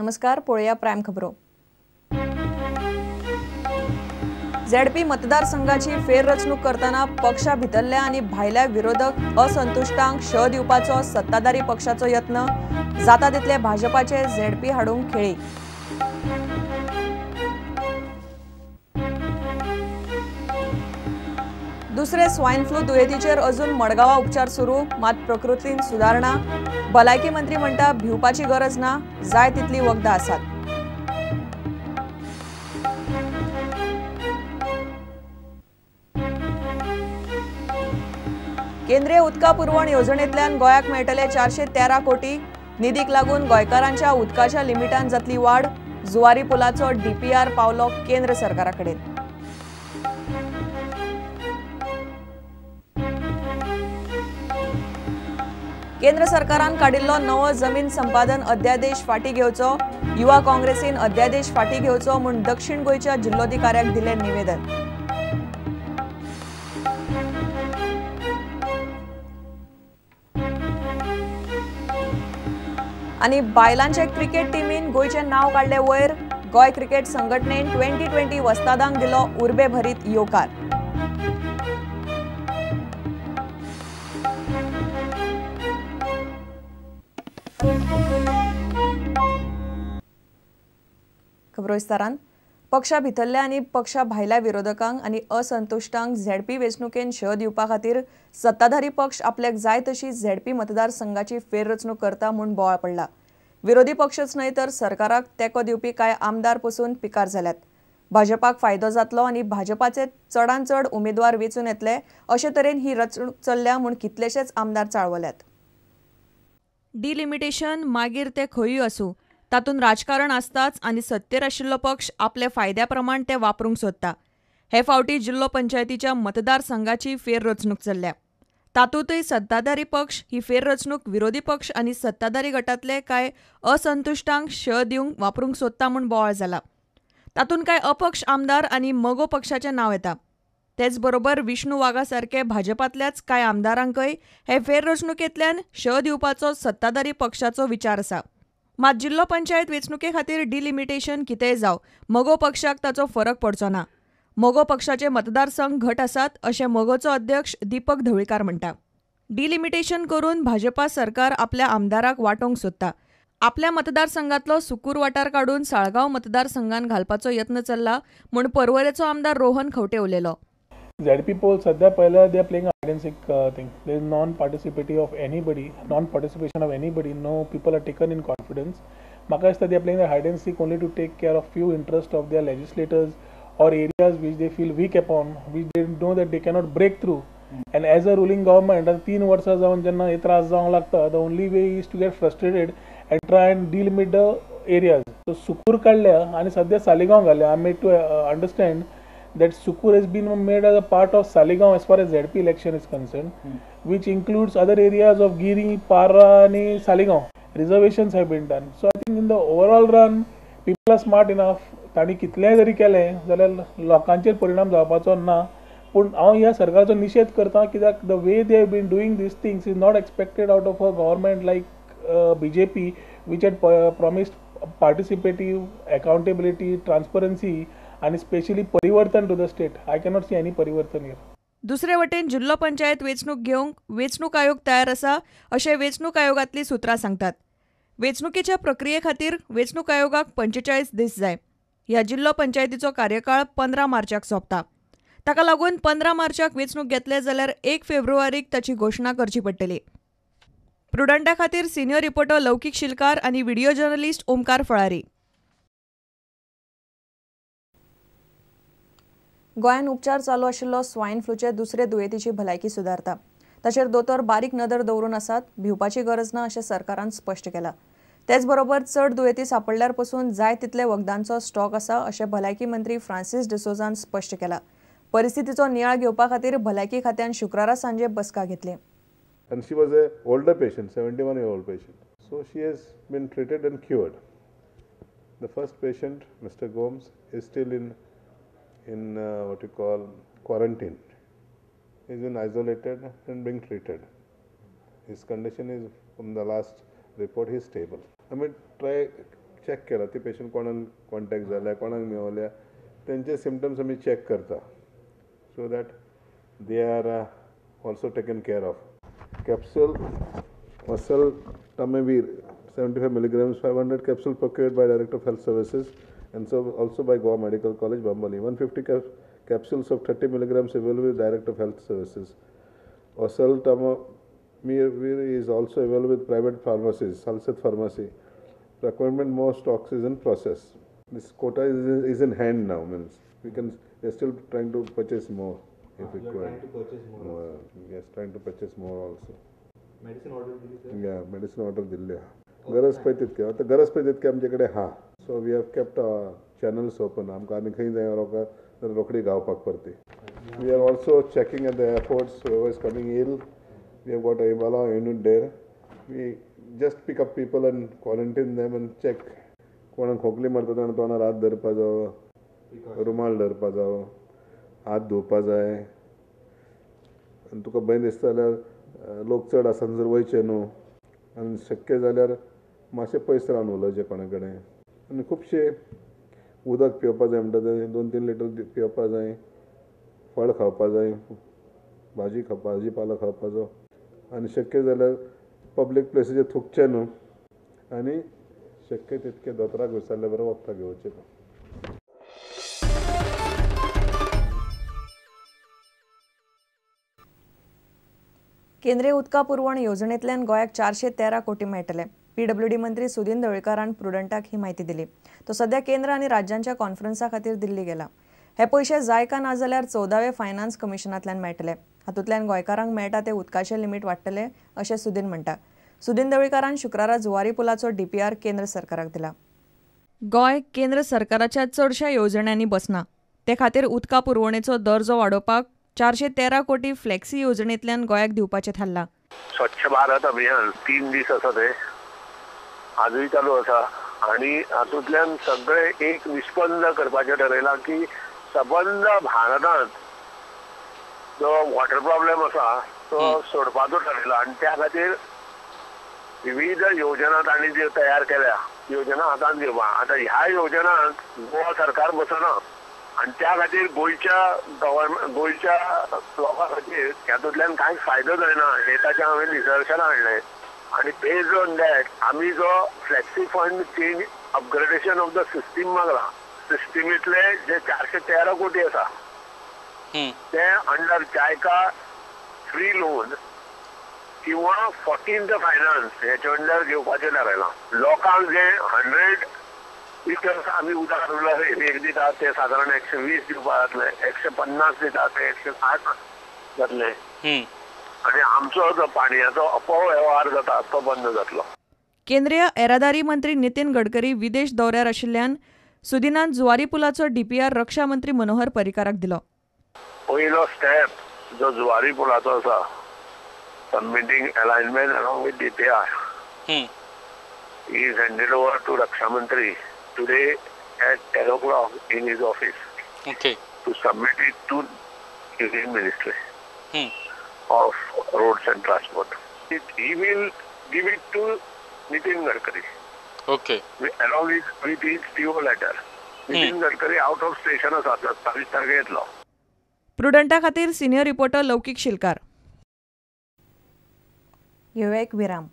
नमस्कार, पळया प्राइम खबरो। झेडपी मतदारसंघाची फेररचणूक करताना पक्षा भितरल्या आणि भायल्या विरोधक असंतुष्टांक श दिवपाचो सत्ताधारी पक्षाचो यत्न जाता तितले भाजपाचे झेडपी हाडूंक खेळी। दुसरे स्वाइन फ्लू दुयेतीचेर अजून मडगांवां उपचार सुरू, मात प्रकृतीन सुधारणा। भलायकी मंत्री म्हणटा भिवपाची गरज ना, जाय तितली वखदां आसात। केंद्रीय उदका पुरवण येवजणेंतल्यान गोंयाक मेळटले 413 कोटी। निधीक लागून गोंयकारांच्या उदकाच्या लिमिटान जातली वाड। जुवारी पुलाचो डीपीआर पावलो केंद्र सरकाराकडेन। केंद्र सरकारान काडिल्लो नवो जमीन संपादन अध्यादेश फाटी घेवचो। युवा काँग्रेसीन अध्यादेश फाटी घेवचो म्हूण दक्षिण गोंयच्या जिल्लोधिकाऱ्याक दिले निवेदन। आणि बायलांचे क्रिकेट टीमीन गोंयचे नाव काडले वयर। गोंय क्रिकेट संघटनेन 2020 वस्तादांक दिलो उर्बे भरीत येवकार। खबरो विस्तारान। पक्षा भितरल्या आणि पक्षा भायल्या विरोधकांक आणि असंतुष्टांक झेडपी वेंचणुकेन श दिवपा खातीर सत्ताधारी पक्ष आपल्याक जाय तशी झेडपी मतदारसंघाची फेररचणूक करता म्हूण बोवाळ पडला। विरोधी पक्षच न्हय तर सरकाराक तेंको दिवपी कांय आमदार पसून पिकार जाल्यात। भाजपाक फायदो जातलो आणि भाजपाचे चडांत चड उमेदवार वेंचून येतले अशे तरेन ही रचणूक चल्ल्या म्हूण कितलेशेच आमदार चाळवल्यात। डिलिमिटेशन मागीर ते खंयूय आसूं, तातूंत राजकारण आसताच आणि सत्तेर आशिल्लो पक्ष आपले फायद्या प्रमाण ते वापरूंक सोदता। हे फावटी जिल्लो पंचायतीच्या मतदारसंघाची फेररचणूक चल्ल्या। तातूंतय सत्ताधारी पक्ष ही फेररचणूक विरोधी पक्ष आणि सत्ताधारी गटांतले कांय असंतुष्टांक श दिवंक वापरूंक सोदता म्हूण बोवाळ जाला। तातूंत कांय अपक्ष आमदार आनी मगो पक्षाचें नांव येता। तेच बरोबर विष्णू वाघा सारके भाजपांतल्याच कांय आमदारांकय हे फेररचणुकेंतल्यान श दिवपाचो सत्ताधारी पक्षाचो विचार आसा। मात जिल्लो पंचायत वेंचणुके खातीर डिलिमिटेशन कितेंय जाव, मगो पक्षाक ताचो फरक पडचो ना। मगो पक्षाचे मतदारसंघ घट आसात अशें मगोचो अध्यक्ष दीपक ढवळीकार म्हणटा। डिलिमिटेशन करून भाजपा सरकार आपल्या आमदाराक वांटोवंक सोदता। आपल्या मतदारसंघातलो सुकूर वाठार काडून साळगांव मतदारसंघान घालपाचो यत्न चल्ला म्हूण पर्वरेचो आमदार रोहन खंवटे उलयलो। ZP poll sadya pahila they are playing a hide and seek thing. There is non-participation of anybody, no people are taken in confidence. Maka they are playing a hide and seek only to take care of few interests of their legislators or areas which they feel weak upon, which they know that they cannot break through. And as a ruling government, 3 वर्षा जावन जेन्ना हे त्रास जावंक लागता, the only way is to get frustrated and try and delimit the areas. So Sukur काडल्या आणि सध्या सालिगांव घाल्या. I made to understand that Sukur has been made as a part of Saligaon as far as ZP election is concerned, which includes other areas of Giri, Para and Saligaon. Reservations have been done. So I think in the overall run, people are smart enough. ताणी कितलेंय जरी केलें जाल्यार लोकांचेर परिणाम जावपाचो ना। पूण हांव ह्या सरकाराचो निशेध करता, कित्याक the way they have been doing these things is not expected out of a government like BJP, which had promised participatory, accountability, transparency and especially परिवर्तन to the state. I cannot see any परिवर्तन here. दुसरे वटेन जिल्लो पंचायत वेंचणूक घेवंक वेंचणूक आयोग तयार आसा अशें वेंचणूक आयोगांतली सुत्रां सांगतात। वेंचणुकेच्या प्रक्रिये खातीर वेंचणूक आयोगाक 45 दीस जाय। ह्या जिल्लो पंचायतीचो कार्यकाळ 15 मार्चाक सोंपता। ताका लागून 15 मार्चाक वेंचणूक घेतले जाल्यार 1 फेब्रुवारीक ताची घोशणा करची पडटली। प्रुडंटा खातीर सिनियर रिपोर्टर लौकीक शिलकार आनी व्हिडिओ जर्नलिस्ट ओमकार फळारी। गोंयान उपचार चालू आशिल्लो स्वाइन फ्लूचे दुसरे दुयेतीची भलायकी सुदारता। ताचेर दोतोर बारीक नदर दवरून आसात। भिवपाची गरज ना अशें सरकारान स्पश्ट केला। तेच बरोबर चड दुयेती सांपडल्यार पसून जाय तितले वखदांचो स्टॉक आसा अशें भलायकी मंत्री फ्रांसीस डिसोजान स्पश्ट केला। परिस्थितीचो नियाळ घेवपा खातीर भलायकी खात्यान शुक्रारा सांजे बसका घेतली। And she was an older patient, 71-year-old patient. So she has been treated and cured. The first patient, Mr. Gomes, is still in what you call quarantine. He's been isolated and being treated. His condition is, from the last report, he is stable. I mean, try check केला ती patient कोणाक contact जाल्या कोणाक मेवल्या तेंचे symptoms आमी check करता so that they are also taken care of capsule Oseltamivir 75 milligrams 500 capsule procured by Director of Health Services and so also by Goa Medical College Bambali 150 capsules of 30 milligrams available with Director of Health Services. Oseltamivir is also available with private pharmacies, Salset Pharmacy. Requirement more stocks is in process. This quota is in hand now, means we are still trying to purchase more if required. Trying to purchase more. Yes, trying to purchase more also. Medicine order दिली sir? या medicine order Delhi हा गरज पळय तितके आतां गरज पळय तितके आमचे कडेन हा so we have kept channels open आमकां आनी खंय जाय रोखडी गावपाक परती we are also checking at the airports who is coming इल we have got Ebola unit there we just pick up people and quarantine them and check कोणाक खोकली मारता तेणें तोंडार हात धरपा जावो रुमाल धरपा जावो हात धुवपा जाय आनी तुका भंय दिसता जाल्यार लोक चड आसन जर वयचे न्हू आनी शक्य जाल्यार मातशें पयस रावन उलोवचें कोणे कडेन आनी खुबशे उदक पिवपा जाय म्हणटा तें 2-3 लिटर पिवपा जाय फळ खावपा जाय भाजी पालो खावपाचो आनी शक्य जाल्यार पब्लीक प्लेसीचेर थुकचें न्हू आनी शक्य तितके दोतोराक विचारले बरें वखदां घेवचें न्हू. केंद्रीय उदका पुरवण योजनेंतल्यान गोंयाक 413 कोटी मेळटले. PWD मंत्री सुदीन ढवळीकारान प्रुडंटाक ही माहिती दिली. तो सध्या केंद्र आनी राज्यांच्या कॉन्फरन्सा खातीर दिल्ली गेला. हे पयशे जाय का ना जाल्यार 14वें फायनान्स कमिशनांतल्यान मेळटले. हातूंतल्यान गोंयकारांक मेळटा ते उदकाचें लिमीट वाडटलें अशें सुदीन म्हणटा. सुदीन ढवळीकारान शुक्रारा जुवारी पुलाचो DPR केंद्र सरकाराक दिला. गोंय केंद्र सरकाराच्या चडशा येवजण्यांनी बसना. ते खातीर उदका पुरवणेचो दर्जो वाडोवपाक 413 कोटी फ्लेक्सी योजनेंतल्यान गोंयाक दिवपाचें थारला. स्वच्छ भारत अभियान 3 दीस आसा ते आजूय चालू आसा आनी हातूंतल्यान सगळे एक निष्पन्न करपाचें ठरयलां की सबंद भारतांत जो वॉटर प्रॉब्लेम आसा तो सोडपाचो ठरयला आनी त्या खातीर विविध योजना तांणी ज्यो तयार केल्या योजना हातांत घेवपा. आतां ह्या योजनांत गोवा सरकार बसना आनी त्या खातीर गोंयच्या लोकां खातीर हातूंतल्यान कांयच फायदो जायना हें ताचें हांवें निदर्शनां हाडलें आनी बेज्ड ऑन दॅट आमी जो flexi fund change upgradation of the system मागला सिस्टीमींतले जे 413 कोटी आसा ते अंडर जायका फ्री लोन किंवा 14th फायनान्स हेच्या अंडर घेवपाचें थारायलां. लोकांक जे 100 लिटर्स आमी उदक एक दितात ते सादारण 120 दिवपा जातले 150 दितात ते 160 जातले आनी आमचो जो पाणयाचो अपव्यवहार जाता तो बंद जातलो. केंद्रीय येरादारी मंत्री नितीन गडकरी विदेश दौऱ्यार आशिल्ल्यान सुदिनान जुवारी पुलाचो DPR रक्षा मंत्री मनोहर पर्रीकाराक दिलो. पयलो स्टेप जो जुवारी पुलाचो आसा submitting alignment along with DPR is handed over to Raksha Mantri today at 10 o'clock in his office. Okay. To submit it to Union Ministry of Roads and Transport. He will give it to Nitin Gadkari. Okay. Along with his PO letter. Nitin Gadkari out of station आसा 27 तारखेक येतलो. प्रुडंटा खातीर senior reporter लौकीक शिलकार. ह्यो एक विराम.